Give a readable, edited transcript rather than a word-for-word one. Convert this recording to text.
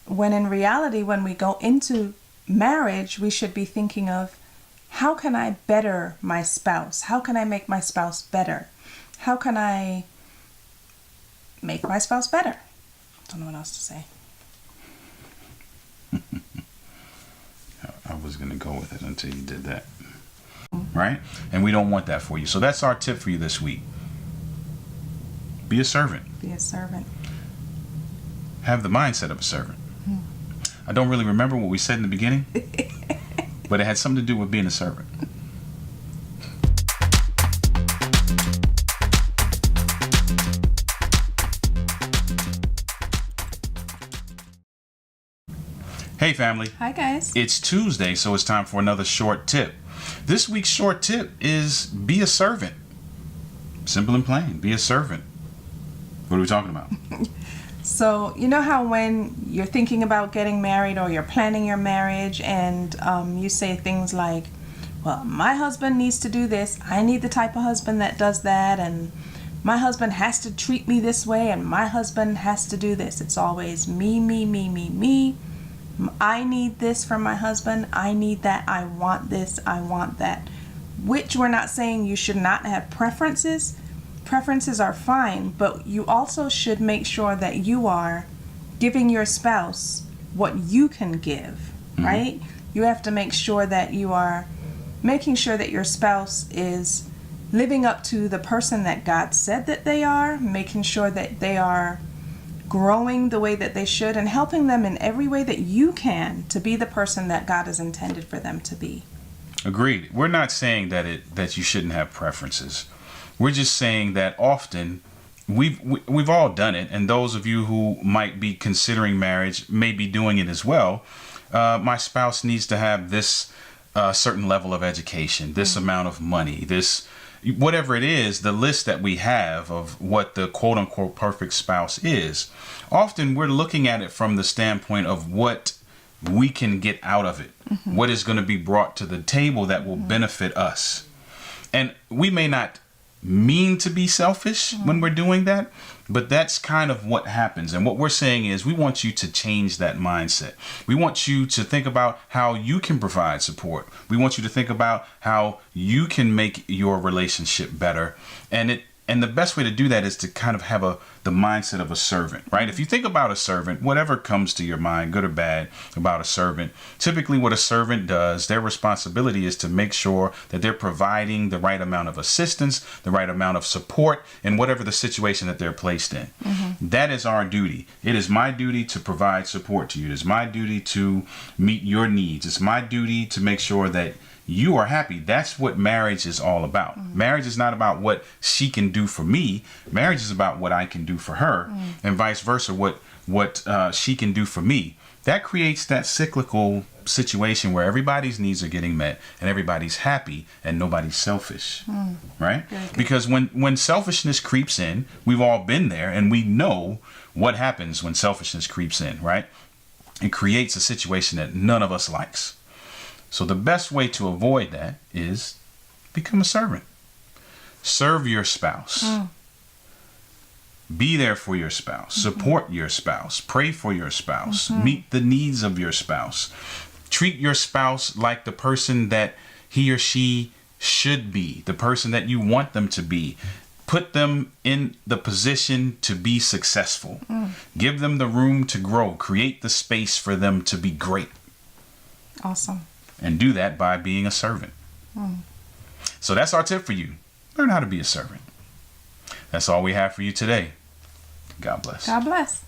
When in reality, when we go into marriage, we should be thinking of, how can I better my spouse? How can I make my spouse better? How can I make my spouse better? Don't know what else to say. I was going to go with it until you did that. Right? And we don't want that for you. So that's our tip for you this week. Be a servant. Be a servant. Have the mindset of a servant. I don't really remember what we said in the beginning, but it had something to do with being a servant. Hey family. Hi guys. It's Tuesday, so it's time for another short tip. This week's short tip is be a servant. Simple and plain. Be a servant. What are we talking about? So, you know how when you're thinking about getting married or you're planning your marriage and you say things like, well, my husband needs to do this. I need the type of husband that does that. And my husband has to treat me this way. And my husband has to do this. It's always me, me, me, me, me. I need this from my husband. I need that. I want this. I want that. Which we're not saying you should not have preferences. Preferences are fine, but you also should make sure that you are giving your spouse what you can give, right? You have to make sure that you are making sure that your spouse is living up to the person that God said that they are, making sure that they are growing the way that they should, and helping them in every way that you can to be the person that God has intended for them to be. Agreed. We're not saying that you shouldn't have preferences. We're just saying that often we've all done it, and those of you who might be considering marriage may be doing it as well. My spouse needs to have this certain level of education, this amount of money, this whatever it is, the list that we have of what the quote unquote perfect spouse is. Often we're looking at it from the standpoint of what we can get out of it, what is going to be brought to the table that will benefit us. And we may not mean to be selfish when we're doing that, but that's kind of what happens. And what we're saying is we want you to change that mindset. We want you to think about how you can provide support. We want you to think about how you can make your relationship better. And the best way to do that is to kind of have the mindset of a servant, right? If you think about a servant, whatever comes to your mind, good or bad, about a servant, typically what a servant does, their responsibility is to make sure that they're providing the right amount of assistance, the right amount of support in whatever the situation that they're placed in. That is our duty. It is my duty to provide support to you. It is my duty to meet your needs. It's my duty to make sure that you are happy. That's what marriage is all about. Marriage is not about what she can do for me. Marriage is about what I can do for her, and vice versa, what she can do for me. That creates that cyclical situation where everybody's needs are getting met and everybody's happy and nobody's selfish, right? Because when selfishness creeps in, we've all been there and we know what happens when selfishness creeps in, right? It creates a situation that none of us likes. So the best way to avoid that is become a servant. Serve your spouse. Be there for your spouse. Support your spouse. Pray for your spouse. Meet the needs of your spouse. Treat your spouse like the person that he or she should be, the person that you want them to be. Put them in the position to be successful. Give them the room to grow. Create the space for them to be great. Awesome. And do that by being a servant. So that's our tip for you. Learn how to be a servant. That's all we have for you today. God bless. God bless.